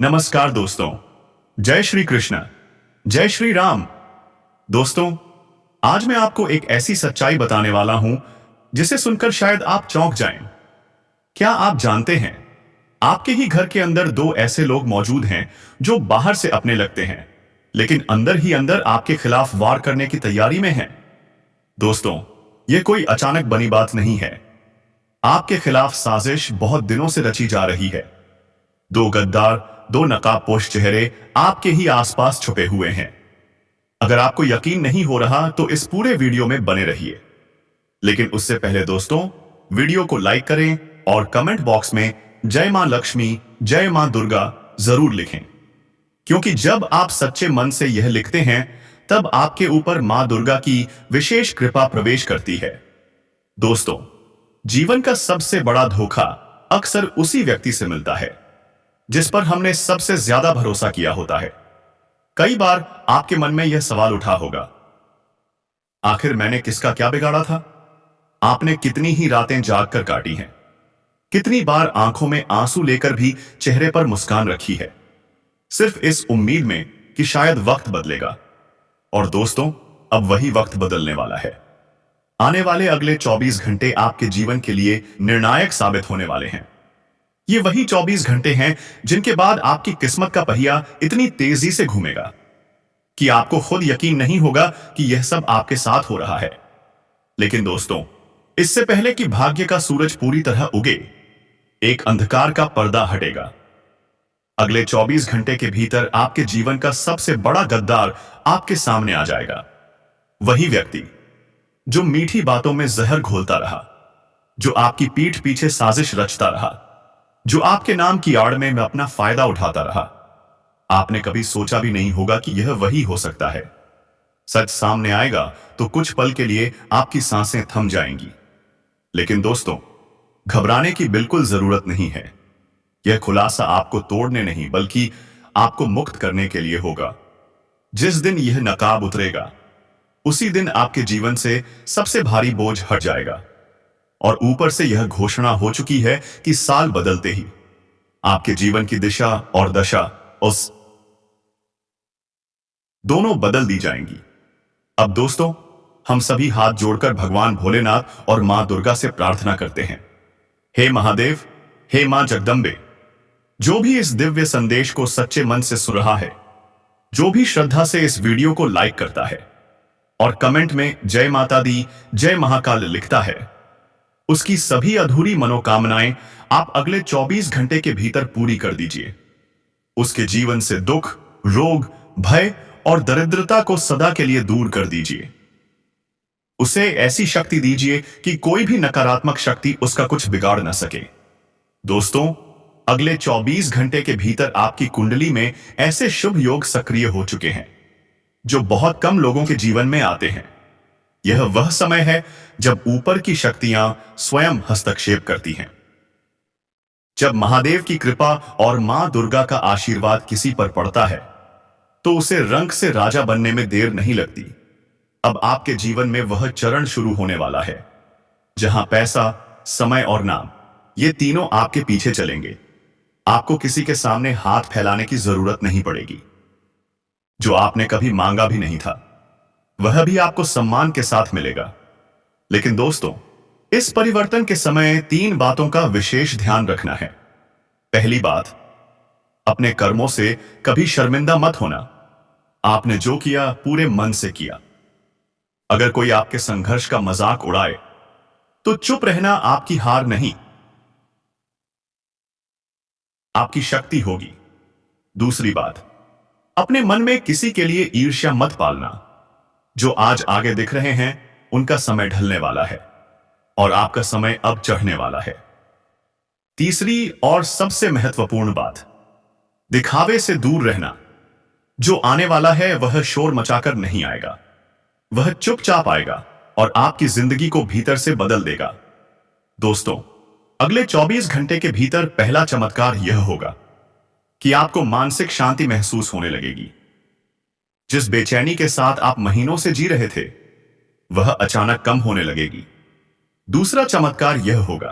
नमस्कार दोस्तों। जय श्री कृष्ण। जय श्री राम। दोस्तों, आज मैं आपको एक ऐसी सच्चाई बताने वाला हूं जिसे सुनकर शायद आप चौंक जाएं। क्या आप जानते हैं, आपके ही घर के अंदर दो ऐसे लोग मौजूद हैं जो बाहर से अपने लगते हैं, लेकिन अंदर ही अंदर आपके खिलाफ वार करने की तैयारी में हैं। दोस्तों, यह कोई अचानक बनी बात नहीं है। आपके खिलाफ साजिश बहुत दिनों से रची जा रही है। दो गद्दार, दो नकाबपोश चेहरे आपके ही आसपास छुपे हुए हैं। अगर आपको यकीन नहीं हो रहा तो इस पूरे वीडियो में बने रहिए। लेकिन उससे पहले दोस्तों, वीडियो को लाइक करें और कमेंट बॉक्स में जय मां लक्ष्मी, जय मां दुर्गा जरूर लिखें। क्योंकि जब आप सच्चे मन से यह लिखते हैं, तब आपके ऊपर मां दुर्गा की विशेष कृपा प्रवेश करती है। दोस्तों, जीवन का सबसे बड़ा धोखा अक्सर उसी व्यक्ति से मिलता है जिस पर हमने सबसे ज्यादा भरोसा किया होता है। कई बार आपके मन में यह सवाल उठा होगा, आखिर मैंने किसका क्या बिगाड़ा था? आपने कितनी ही रातें जागकर काटी हैं, कितनी बार आंखों में आंसू लेकर भी चेहरे पर मुस्कान रखी है, सिर्फ इस उम्मीद में कि शायद वक्त बदलेगा। और दोस्तों, अब वही वक्त बदलने वाला है। आने वाले अगले 24 घंटे आपके जीवन के लिए निर्णायक साबित होने वाले हैं। ये वही 24 घंटे हैं जिनके बाद आपकी किस्मत का पहिया इतनी तेजी से घूमेगा कि आपको खुद यकीन नहीं होगा कि यह सब आपके साथ हो रहा है। लेकिन दोस्तों, इससे पहले कि भाग्य का सूरज पूरी तरह उगे, एक अंधकार का पर्दा हटेगा। अगले 24 घंटे के भीतर आपके जीवन का सबसे बड़ा गद्दार आपके सामने आ जाएगा। वही व्यक्ति जो मीठी बातों में जहर घोलता रहा, जो आपकी पीठ पीछे साजिश रचता रहा, जो आपके नाम की आड़ में अपना फायदा उठाता रहा। आपने कभी सोचा भी नहीं होगा कि यह वही हो सकता है। सच सामने आएगा तो कुछ पल के लिए आपकी सांसें थम जाएंगी। लेकिन दोस्तों, घबराने की बिल्कुल जरूरत नहीं है। यह खुलासा आपको तोड़ने नहीं बल्कि आपको मुक्त करने के लिए होगा। जिस दिन यह नकाब उतरेगा, उसी दिन आपके जीवन से सबसे भारी बोझ हट जाएगा। और ऊपर से यह घोषणा हो चुकी है कि साल बदलते ही आपके जीवन की दिशा और दशा उस दोनों बदल दी जाएंगी। अब दोस्तों, हम सभी हाथ जोड़कर भगवान भोलेनाथ और मां दुर्गा से प्रार्थना करते हैं। हे महादेव, हे मां जगदम्बे, जो भी इस दिव्य संदेश को सच्चे मन से सुन रहा है, जो भी श्रद्धा से इस वीडियो को लाइक करता है और कमेंट में जय माता दी, जय महाकाल लिखता है, उसकी सभी अधूरी मनोकामनाएं आप अगले 24 घंटे के भीतर पूरी कर दीजिए। उसके जीवन से दुख, रोग, भय और दरिद्रता को सदा के लिए दूर कर दीजिए। उसे ऐसी शक्ति दीजिए कि कोई भी नकारात्मक शक्ति उसका कुछ बिगाड़ न सके। दोस्तों, अगले 24 घंटे के भीतर आपकी कुंडली में ऐसे शुभ योग सक्रिय हो चुके हैं जो बहुत कम लोगों के जीवन में आते हैं। यह वह समय है जब ऊपर की शक्तियां स्वयं हस्तक्षेप करती हैं। जब महादेव की कृपा और मां दुर्गा का आशीर्वाद किसी पर पड़ता है, तो उसे रंग से राजा बनने में देर नहीं लगती। अब आपके जीवन में वह चरण शुरू होने वाला है जहां पैसा, समय और नाम, ये तीनों आपके पीछे चलेंगे। आपको किसी के सामने हाथ फैलाने की जरूरत नहीं पड़ेगी। जो आपने कभी मांगा भी नहीं था, वह भी आपको सम्मान के साथ मिलेगा। लेकिन दोस्तों, इस परिवर्तन के समय 3 बातों का विशेष ध्यान रखना है। पहली बात, अपने कर्मों से कभी शर्मिंदा मत होना। आपने जो किया पूरे मन से किया। अगर कोई आपके संघर्ष का मजाक उड़ाए तो चुप रहना आपकी हार नहीं, आपकी शक्ति होगी। दूसरी बात, अपने मन में किसी के लिए ईर्ष्या मत पालना। जो आज आगे दिख रहे हैं, उनका समय ढलने वाला है और आपका समय अब चढ़ने वाला है। तीसरी और सबसे महत्वपूर्ण बात, दिखावे से दूर रहना। जो आने वाला है वह शोर मचाकर नहीं आएगा, वह चुपचाप आएगा और आपकी जिंदगी को भीतर से बदल देगा। दोस्तों, अगले 24 घंटे के भीतर पहला चमत्कार यह होगा कि आपको मानसिक शांति महसूस होने लगेगी। जिस बेचैनी के साथ आप महीनों से जी रहे थे, वह अचानक कम होने लगेगी। दूसरा चमत्कार यह होगा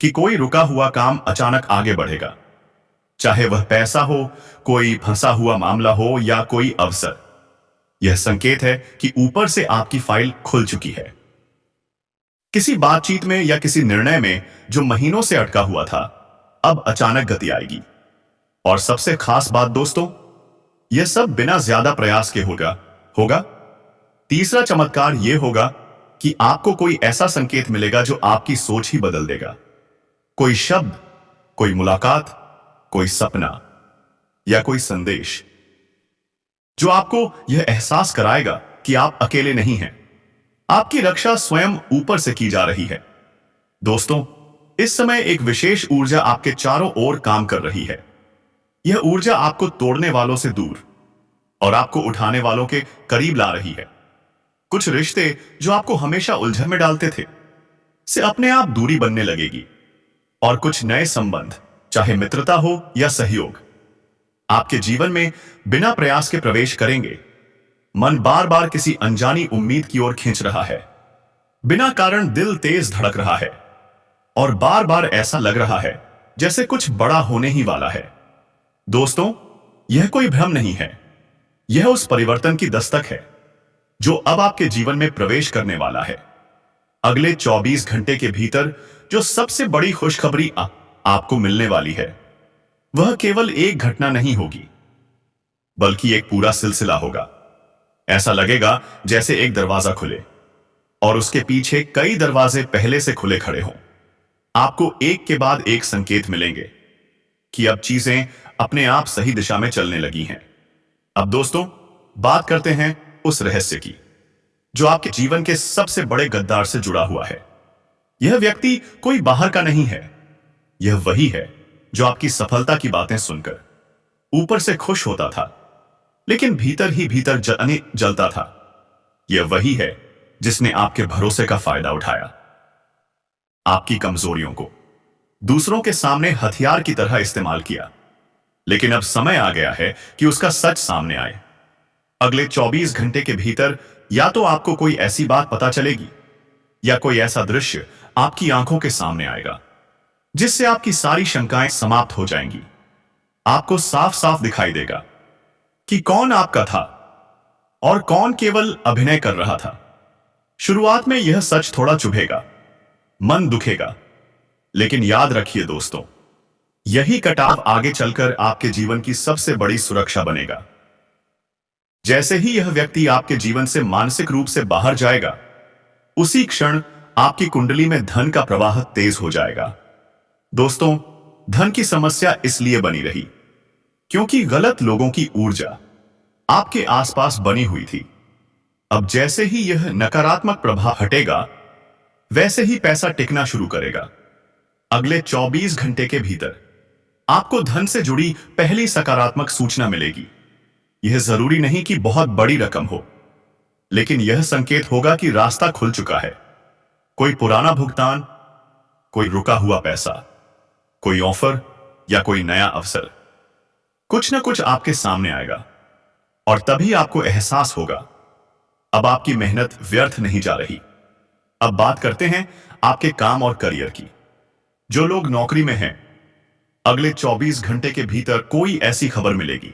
कि कोई रुका हुआ काम अचानक आगे बढ़ेगा। चाहे वह पैसा हो, कोई फंसा हुआ मामला हो या कोई अवसर। यह संकेत है कि ऊपर से आपकी फाइल खुल चुकी है। किसी बातचीत में या किसी निर्णय में जो महीनों से अटका हुआ था, अब अचानक गति आएगी। और सबसे खास बात दोस्तों, यह सब बिना ज्यादा प्रयास के होगा। तीसरा चमत्कार यह होगा कि आपको कोई ऐसा संकेत मिलेगा जो आपकी सोच ही बदल देगा। कोई शब्द, कोई मुलाकात, कोई सपना या कोई संदेश जो आपको यह एहसास कराएगा कि आप अकेले नहीं हैं। आपकी रक्षा स्वयं ऊपर से की जा रही है। दोस्तों, इस समय एक विशेष ऊर्जा आपके चारों ओर काम कर रही है। यह ऊर्जा आपको तोड़ने वालों से दूर और आपको उठाने वालों के करीब ला रही है। कुछ रिश्ते जो आपको हमेशा उलझन में डालते थे, से अपने आप दूरी बनने लगेगी। और कुछ नए संबंध, चाहे मित्रता हो या सहयोग, आपके जीवन में बिना प्रयास के प्रवेश करेंगे। मन बार बार किसी अनजानी उम्मीद की ओर खींच रहा है। बिना कारण दिल तेज धड़क रहा है और बार बार ऐसा लग रहा है जैसे कुछ बड़ा होने ही वाला है। दोस्तों, यह कोई भ्रम नहीं है। यह उस परिवर्तन की दस्तक है जो अब आपके जीवन में प्रवेश करने वाला है। अगले 24 घंटे के भीतर जो सबसे बड़ी खुशखबरी आपको मिलने वाली है, वह केवल एक घटना नहीं होगी, बल्कि एक पूरा सिलसिला होगा। ऐसा लगेगा जैसे एक दरवाजा खुले और उसके पीछे कई दरवाजे पहले से खुले खड़े हों। आपको एक के बाद एक संकेत मिलेंगे कि अब चीजें अपने आप सही दिशा में चलने लगी हैं। अब दोस्तों, बात करते हैं उस रहस्य की जो आपके जीवन के सबसे बड़े गद्दार से जुड़ा हुआ है। यह व्यक्ति कोई बाहर का नहीं है। यह वही है जो आपकी सफलता की बातें सुनकर ऊपर से खुश होता था, लेकिन भीतर ही भीतर जलता था। यह वही है जिसने आपके भरोसे का फायदा उठाया, आपकी कमजोरियों को दूसरों के सामने हथियार की तरह इस्तेमाल किया। लेकिन अब समय आ गया है कि उसका सच सामने आए। अगले 24 घंटे के भीतर या तो आपको कोई ऐसी बात पता चलेगी या कोई ऐसा दृश्य आपकी आंखों के सामने आएगा जिससे आपकी सारी शंकाएं समाप्त हो जाएंगी। आपको साफ साफ दिखाई देगा कि कौन आपका था और कौन केवल अभिनय कर रहा था। शुरुआत में यह सच थोड़ा चुभेगा, मन दुखेगा, लेकिन याद रखिए दोस्तों, यही कटाव आगे चलकर आपके जीवन की सबसे बड़ी सुरक्षा बनेगा। जैसे ही यह व्यक्ति आपके जीवन से मानसिक रूप से बाहर जाएगा, उसी क्षण आपकी कुंडली में धन का प्रवाह तेज हो जाएगा। दोस्तों, धन की समस्या इसलिए बनी रही क्योंकि गलत लोगों की ऊर्जा आपके आसपास बनी हुई थी। अब जैसे ही यह नकारात्मक प्रभाव हटेगा, वैसे ही पैसा टिकना शुरू करेगा। अगले 24 घंटे के भीतर आपको धन से जुड़ी पहली सकारात्मक सूचना मिलेगी। यह जरूरी नहीं कि बहुत बड़ी रकम हो, लेकिन यह संकेत होगा कि रास्ता खुल चुका है। कोई पुराना भुगतान, कोई रुका हुआ पैसा, कोई ऑफर या कोई नया अवसर, कुछ ना कुछ आपके सामने आएगा और तभी आपको एहसास होगा अब आपकी मेहनत व्यर्थ नहीं जा रही। अब बात करते हैं आपके काम और करियर की। जो लोग नौकरी में हैं, अगले 24 घंटे के भीतर कोई ऐसी खबर मिलेगी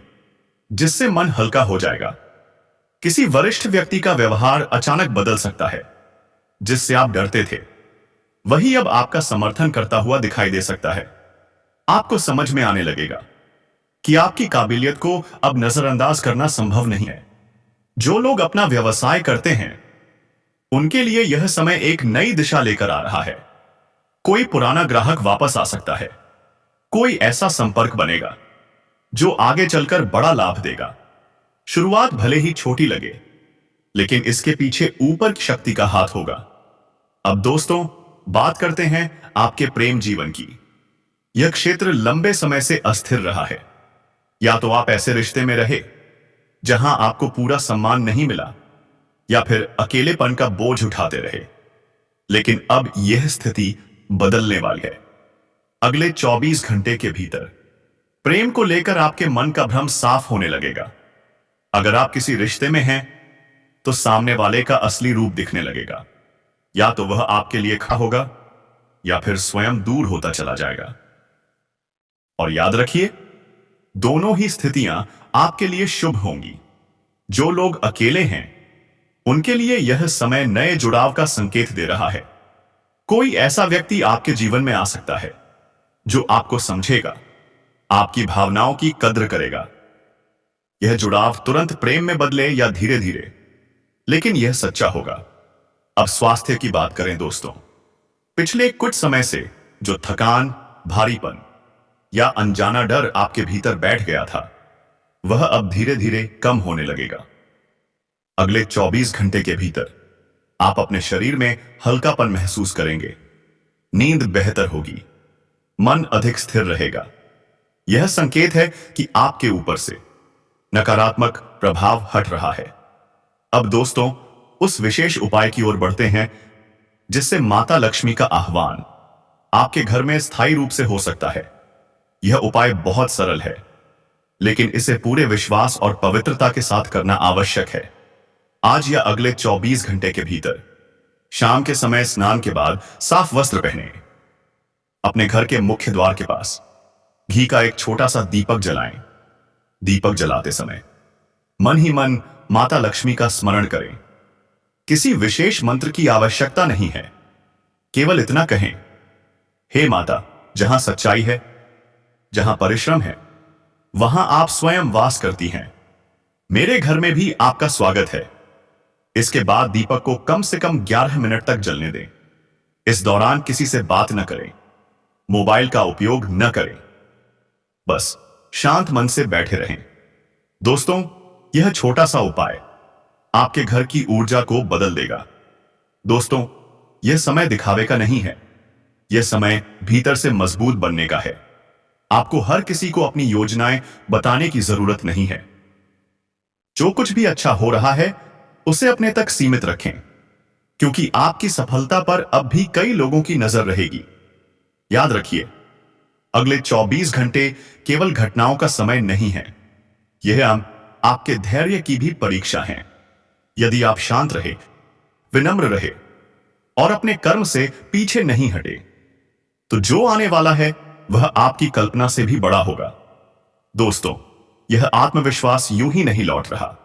जिससे मन हल्का हो जाएगा। किसी वरिष्ठ व्यक्ति का व्यवहार अचानक बदल सकता है। जिससे आप डरते थे, वही अब आपका समर्थन करता हुआ दिखाई दे सकता है। आपको समझ में आने लगेगा कि आपकी काबिलियत को अब नजरअंदाज करना संभव नहीं है। जो लोग अपना व्यवसाय करते हैं, उनके लिए यह समय एक नई दिशा लेकर आ रहा है। कोई पुराना ग्राहक वापस आ सकता है। कोई ऐसा संपर्क बनेगा जो आगे चलकर बड़ा लाभ देगा। शुरुआत भले ही छोटी लगे, लेकिन इसके पीछे ऊपर की शक्ति का हाथ होगा। अब दोस्तों, बात करते हैं आपके प्रेम जीवन की। यह क्षेत्र लंबे समय से अस्थिर रहा है। या तो आप ऐसे रिश्ते में रहे जहां आपको पूरा सम्मान नहीं मिला, या फिर अकेलेपन का बोझ उठाते रहे। लेकिन अब यह स्थिति बदलने वाली है। अगले 24 घंटे के भीतर प्रेम को लेकर आपके मन का भ्रम साफ होने लगेगा। अगर आप किसी रिश्ते में हैं, तो सामने वाले का असली रूप दिखने लगेगा। या तो वह आपके लिए खड़ा होगा या फिर स्वयं दूर होता चला जाएगा। और याद रखिए, दोनों ही स्थितियां आपके लिए शुभ होंगी। जो लोग अकेले हैं उनके लिए यह समय नए जुड़ाव का संकेत दे रहा है। कोई ऐसा व्यक्ति आपके जीवन में आ सकता है जो आपको समझेगा, आपकी भावनाओं की कद्र करेगा। यह जुड़ाव तुरंत प्रेम में बदले या धीरे धीरे, लेकिन यह सच्चा होगा। अब स्वास्थ्य की बात करें दोस्तों। पिछले कुछ समय से जो थकान, भारीपन या अनजाना डर आपके भीतर बैठ गया था, वह अब धीरे धीरे कम होने लगेगा। अगले 24 घंटे के भीतर आप अपने शरीर में हल्कापन महसूस करेंगे, नींद बेहतर होगी, मन अधिक स्थिर रहेगा। यह संकेत है कि आपके ऊपर से नकारात्मक प्रभाव हट रहा है। अब दोस्तों, उस विशेष उपाय की ओर बढ़ते हैं जिससे माता लक्ष्मी का आह्वान आपके घर में स्थायी रूप से हो सकता है। यह उपाय बहुत सरल है, लेकिन इसे पूरे विश्वास और पवित्रता के साथ करना आवश्यक है। आज या अगले 24 घंटे के भीतर शाम के समय स्नान के बाद साफ वस्त्र पहने, अपने घर के मुख्य द्वार के पास घी का एक छोटा सा दीपक जलाएं। दीपक जलाते समय मन ही मन माता लक्ष्मी का स्मरण करें। किसी विशेष मंत्र की आवश्यकता नहीं है, केवल इतना कहें, हे माता, जहां सच्चाई है, जहां परिश्रम है, वहां आप स्वयं वास करती हैं। मेरे घर में भी आपका स्वागत है। इसके बाद दीपक को कम से कम 11 मिनट तक जलने दें। इस दौरान किसी से बात न करें, मोबाइल का उपयोग न करें, बस शांत मन से बैठे रहें। दोस्तों, यह छोटा सा उपाय आपके घर की ऊर्जा को बदल देगा। दोस्तों, यह समय दिखावे का नहीं है, यह समय भीतर से मजबूत बनने का है। आपको हर किसी को अपनी योजनाएं बताने की जरूरत नहीं है। जो कुछ भी अच्छा हो रहा है उसे अपने तक सीमित रखें, क्योंकि आपकी सफलता पर अब भी कई लोगों की नजर रहेगी। याद रखिए, अगले 24 घंटे केवल घटनाओं का समय नहीं है, यह आपके धैर्य की भी परीक्षा है। यदि आप शांत रहे, विनम्र रहे और अपने कर्म से पीछे नहीं हटे, तो जो आने वाला है वह आपकी कल्पना से भी बड़ा होगा। दोस्तों, यह आत्मविश्वास यूं ही नहीं लौट रहा।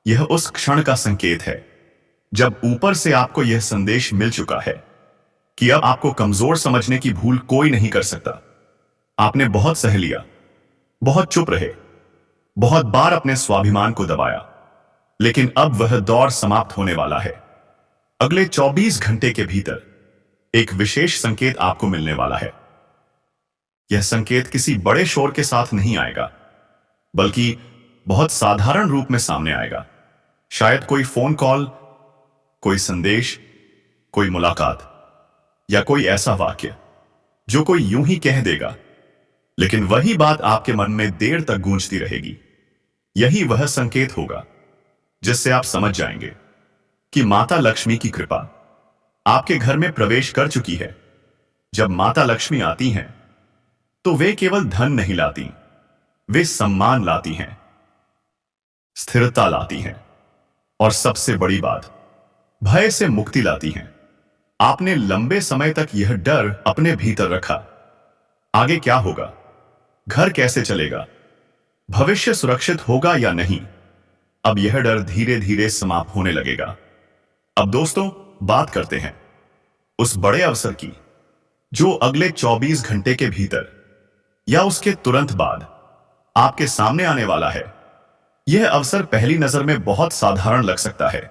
यह उस क्षण का संकेत है जब ऊपर से आपको यह संदेश मिल चुका है कि अब आपको कमजोर समझने की भूल कोई नहीं कर सकता। आपने बहुत सह लिया, बहुत चुप रहे, बहुत बार अपने स्वाभिमान को दबाया, लेकिन अब वह दौर समाप्त होने वाला है। अगले 24 घंटे के भीतर एक विशेष संकेत आपको मिलने वाला है। यह संकेत किसी बड़े शोर के साथ नहीं आएगा, बल्कि बहुत साधारण रूप में सामने आएगा। शायद कोई फोन कॉल, कोई संदेश, कोई मुलाकात या कोई ऐसा वाक्य जो कोई यूं ही कह देगा, लेकिन वही बात आपके मन में देर तक गूंजती रहेगी। यही वह संकेत होगा जिससे आप समझ जाएंगे कि माता लक्ष्मी की कृपा आपके घर में प्रवेश कर चुकी है। जब माता लक्ष्मी आती हैं तो वे केवल धन नहीं लाती, वे सम्मान लाती हैं, स्थिरता लाती हैं और सबसे बड़ी बात, भय से मुक्ति लाती हैं। आपने लंबे समय तक यह डर अपने भीतर रखा, आगे क्या होगा, घर कैसे चलेगा, भविष्य सुरक्षित होगा या नहीं। अब यह डर धीरे धीरे समाप्त होने लगेगा। अब दोस्तों, बात करते हैं उस बड़े अवसर की जो अगले 24 घंटे के भीतर या उसके तुरंत बाद आपके सामने आने वाला है। यह अवसर पहली नजर में बहुत साधारण लग सकता है।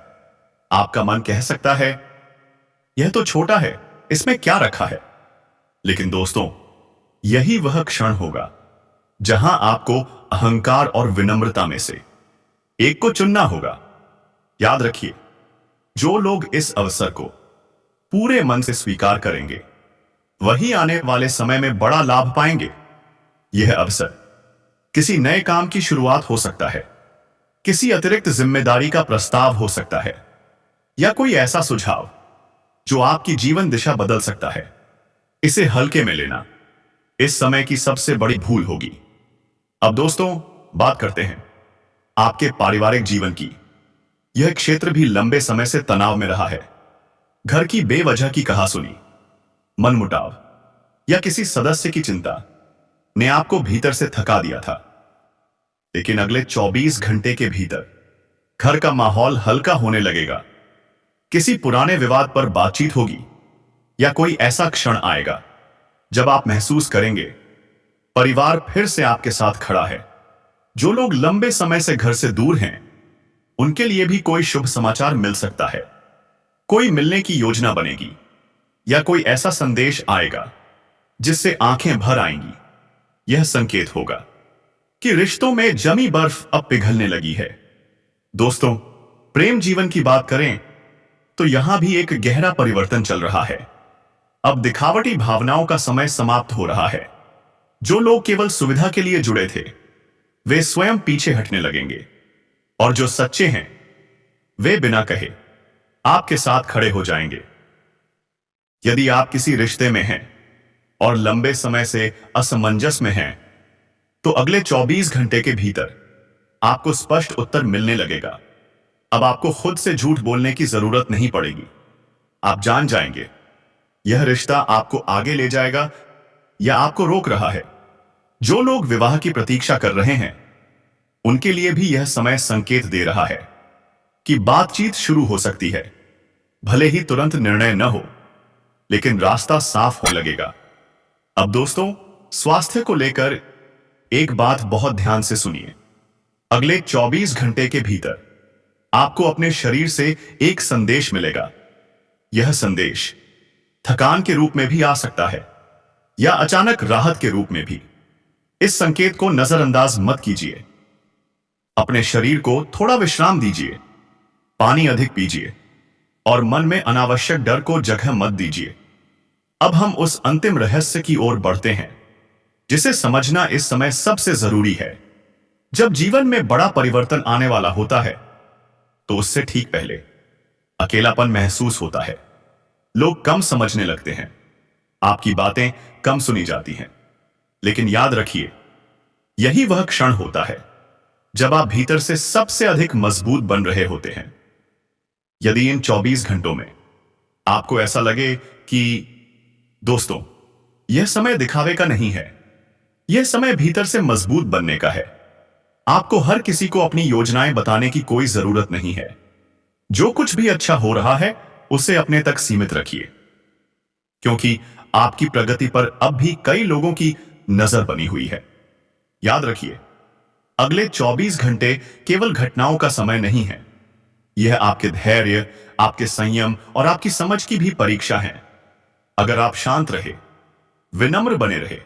आपका मन कह सकता है, यह तो छोटा है, इसमें क्या रखा है। लेकिन दोस्तों, यही वह क्षण होगा जहां आपको अहंकार और विनम्रता में से एक को चुनना होगा। याद रखिए, जो लोग इस अवसर को पूरे मन से स्वीकार करेंगे वही आने वाले समय में बड़ा लाभ पाएंगे। यह अवसर किसी नए काम की शुरुआत हो सकता है, किसी अतिरिक्त जिम्मेदारी का प्रस्ताव हो सकता है, या कोई ऐसा सुझाव जो आपकी जीवन दिशा बदल सकता है। इसे हल्के में लेना इस समय की सबसे बड़ी भूल होगी। अब दोस्तों, बात करते हैं आपके पारिवारिक जीवन की। यह क्षेत्र भी लंबे समय से तनाव में रहा है। घर की बेवजह की कहासुनी, मनमुटाव या किसी सदस्य की चिंता ने आपको भीतर से थका दिया था। लेकिन अगले 24 घंटे के भीतर घर का माहौल हल्का होने लगेगा। किसी पुराने विवाद पर बातचीत होगी या कोई ऐसा क्षण आएगा जब आप महसूस करेंगे परिवार फिर से आपके साथ खड़ा है। जो लोग लंबे समय से घर से दूर हैं, उनके लिए भी कोई शुभ समाचार मिल सकता है। कोई मिलने की योजना बनेगी या कोई ऐसा संदेश आएगा जिससे आंखें भर आएंगी। यह संकेत होगा कि रिश्तों में जमी बर्फ अब पिघलने लगी है। दोस्तों, प्रेम जीवन की बात करें तो यहां भी एक गहरा परिवर्तन चल रहा है। अब दिखावटी भावनाओं का समय समाप्त हो रहा है। जो लोग केवल सुविधा के लिए जुड़े थे, वे स्वयं पीछे हटने लगेंगे, और जो सच्चे हैं, वे बिना कहे आपके साथ खड़े हो जाएंगे। यदि आप किसी रिश्ते में हैं और लंबे समय से असमंजस में हैं, तो अगले 24 घंटे के भीतर आपको स्पष्ट उत्तर मिलने लगेगा। अब आपको खुद से झूठ बोलने की जरूरत नहीं पड़ेगी। आप जान जाएंगे यह रिश्ता आपको आगे ले जाएगा या आपको रोक रहा है। जो लोग विवाह की प्रतीक्षा कर रहे हैं, उनके लिए भी यह समय संकेत दे रहा है कि बातचीत शुरू हो सकती है। भले ही तुरंत निर्णय न हो, लेकिन रास्ता साफ होने लगेगा। अब दोस्तों, स्वास्थ्य को लेकर एक बात बहुत ध्यान से सुनिए। अगले 24 घंटे के भीतर आपको अपने शरीर से एक संदेश मिलेगा। यह संदेश थकान के रूप में भी आ सकता है या अचानक राहत के रूप में भी। इस संकेत को नजरअंदाज मत कीजिए। अपने शरीर को थोड़ा विश्राम दीजिए, पानी अधिक पीजिए और मन में अनावश्यक डर को जगह मत दीजिए। अब हम उस अंतिम रहस्य की ओर बढ़ते हैं जिसे समझना इस समय सबसे जरूरी है। जब जीवन में बड़ा परिवर्तन आने वाला होता है, तो उससे ठीक पहले अकेलापन महसूस होता है। लोग कम समझने लगते हैं, आपकी बातें कम सुनी जाती हैं। लेकिन याद रखिए, यही वह क्षण होता है जब आप भीतर से सबसे अधिक मजबूत बन रहे होते हैं। यदि इन 24 घंटों में आपको ऐसा लगे कि दोस्तों, यह समय दिखावे का नहीं है, यह समय भीतर से मजबूत बनने का है। आपको हर किसी को अपनी योजनाएं बताने की कोई जरूरत नहीं है। जो कुछ भी अच्छा हो रहा है, उसे अपने तक सीमित रखिए, क्योंकि आपकी प्रगति पर अब भी कई लोगों की नजर बनी हुई है। याद रखिए, अगले 24 घंटे केवल घटनाओं का समय नहीं है। यह आपके धैर्य, आपके संयम और आपकी समझ की भी परीक्षा है। अगर आप शांत रहे, विनम्र बने रहे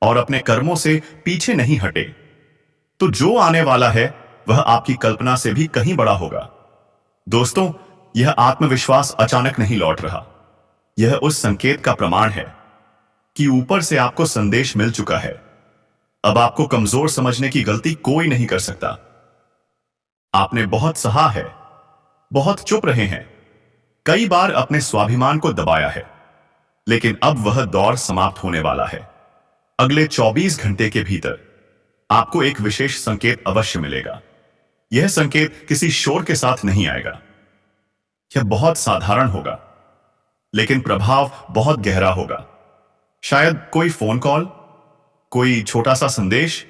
और अपने कर्मों से पीछे नहीं हटे, तो जो आने वाला है वह आपकी कल्पना से भी कहीं बड़ा होगा। दोस्तों, यह आत्मविश्वास अचानक नहीं लौट रहा। यह उस संकेत का प्रमाण है कि ऊपर से आपको संदेश मिल चुका है। अब आपको कमजोर समझने की गलती कोई नहीं कर सकता। आपने बहुत सहा है, बहुत चुप रहे हैं, कई बार अपने स्वाभिमान को दबाया है, लेकिन अब वह दौर समाप्त होने वाला है। अगले 24 घंटे के भीतर आपको एक विशेष संकेत अवश्य मिलेगा। यह संकेत किसी शोर के साथ नहीं आएगा। यह बहुत साधारण होगा, लेकिन प्रभाव बहुत गहरा होगा। शायद कोई फोन कॉल, कोई छोटा सा संदेश,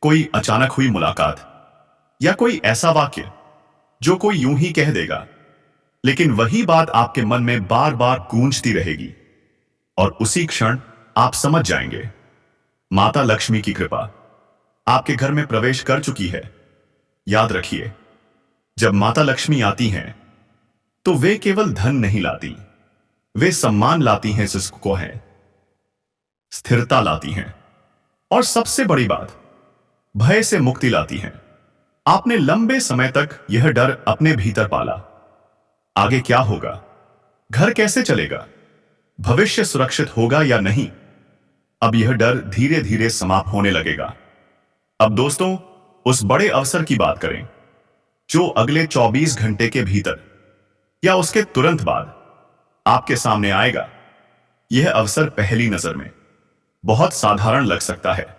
कोई अचानक हुई मुलाकात, या कोई ऐसा वाक्य जो कोई यूं ही कह देगा, लेकिन वही बात आपके मन में बार बार गूंजती रहेगी। और उसी क्षण आप समझ जाएंगे, माता लक्ष्मी की कृपा आपके घर में प्रवेश कर चुकी है। याद रखिए, जब माता लक्ष्मी आती हैं, तो वे केवल धन नहीं लाती, वे सम्मान लाती हैं जिसको है, स्थिरता लाती हैं, और सबसे बड़ी बात, भय से मुक्ति लाती हैं। आपने लंबे समय तक यह डर अपने भीतर पाला, आगे क्या होगा, घर कैसे चलेगा, भविष्य सुरक्षित होगा या नहीं। अब यह डर धीरे धीरे समाप्त होने लगेगा। अब दोस्तों, उस बड़े अवसर की बात करें जो अगले 24 घंटे के भीतर या उसके तुरंत बाद आपके सामने आएगा। यह अवसर पहली नजर में बहुत साधारण लग सकता है।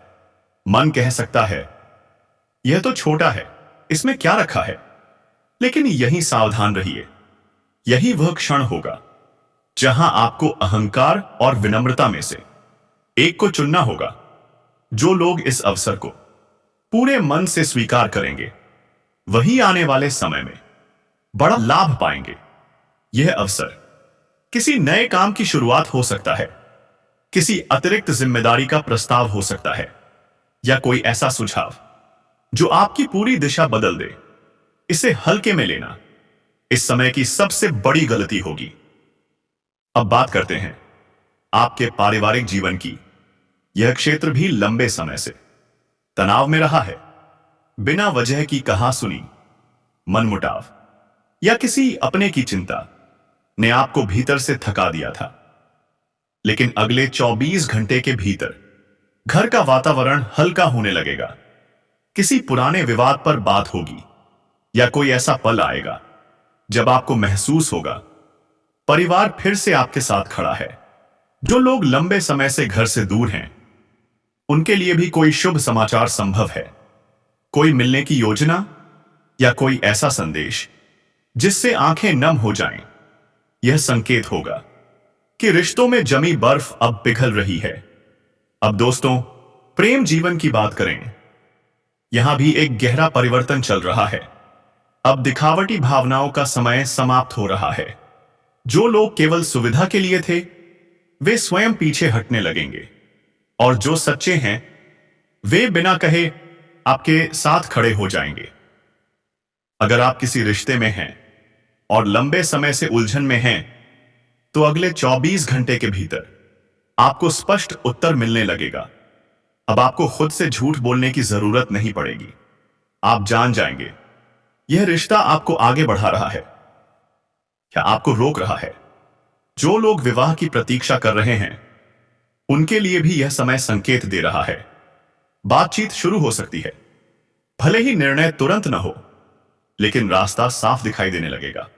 मन कह सकता है, यह तो छोटा है, इसमें क्या रखा है। लेकिन यही सावधान रहिए, यही वह क्षण होगा जहां आपको अहंकार और विनम्रता में से एक को चुनना होगा। जो लोग इस अवसर को पूरे मन से स्वीकार करेंगे, वही आने वाले समय में बड़ा लाभ पाएंगे। यह अवसर किसी नए काम की शुरुआत हो सकता है, किसी अतिरिक्त जिम्मेदारी का प्रस्ताव हो सकता है, या कोई ऐसा सुझाव जो आपकी पूरी दिशा बदल दे। इसे हल्के में लेना इस समय की सबसे बड़ी गलती होगी। अब बात करते हैं आपके पारिवारिक जीवन की। यह क्षेत्र भी लंबे समय से तनाव में रहा है। बिना वजह की कहा सुनी, मनमुटाव या किसी अपने की चिंता ने आपको भीतर से थका दिया था। लेकिन अगले 24 घंटे के भीतर घर का वातावरण हल्का होने लगेगा। किसी पुराने विवाद पर बात होगी या कोई ऐसा पल आएगा जब आपको महसूस होगा परिवार फिर से आपके साथ खड़ा है। जो लोग लंबे समय से घर से दूर हैं, उनके लिए भी कोई शुभ समाचार संभव है। कोई मिलने की योजना या कोई ऐसा संदेश जिससे आंखें नम हो जाएं। यह संकेत होगा कि रिश्तों में जमी बर्फ अब पिघल रही है। अब दोस्तों, प्रेम जीवन की बात करें। यहां भी एक गहरा परिवर्तन चल रहा है। अब दिखावटी भावनाओं का समय समाप्त हो रहा है। जो लोग केवल सुविधा के लिए थे, वे स्वयं पीछे हटने लगेंगे, और जो सच्चे हैं, वे बिना कहे आपके साथ खड़े हो जाएंगे। अगर आप किसी रिश्ते में हैं और लंबे समय से उलझन में हैं, तो अगले 24 घंटे के भीतर आपको स्पष्ट उत्तर मिलने लगेगा। अब आपको खुद से झूठ बोलने की जरूरत नहीं पड़ेगी। आप जान जाएंगे यह रिश्ता आपको आगे बढ़ा रहा है या आपको रोक रहा है। जो लोग विवाह की प्रतीक्षा कर रहे हैं, उनके लिए भी यह समय संकेत दे रहा है। बातचीत शुरू हो सकती है। भले ही निर्णय तुरंत न हो, लेकिन रास्ता साफ दिखाई देने लगेगा।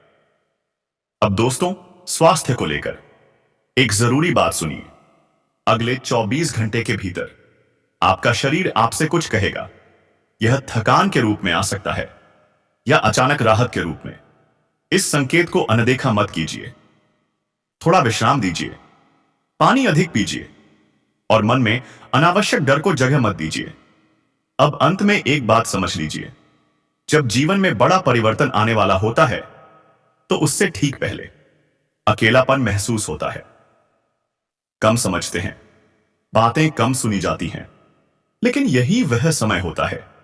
अब दोस्तों, स्वास्थ्य को लेकर एक जरूरी बात सुनिए। अगले 24 घंटे के भीतर आपका शरीर आपसे कुछ कहेगा। यह थकान के रूप में आ सकता है या अचानक राहत के रूप में। इस संकेत को अनदेखा मत कीजिए। थोड़ा विश्राम दीजिए, पानी अधिक पीजिए और मन में अनावश्यक डर को जगह मत दीजिए। अब अंत में एक बात समझ लीजिए, जब जीवन में बड़ा परिवर्तन आने वाला होता है, तो उससे ठीक पहले अकेलापन महसूस होता है। कम समझते हैं, बातें कम सुनी जाती हैं, लेकिन यही वह समय होता है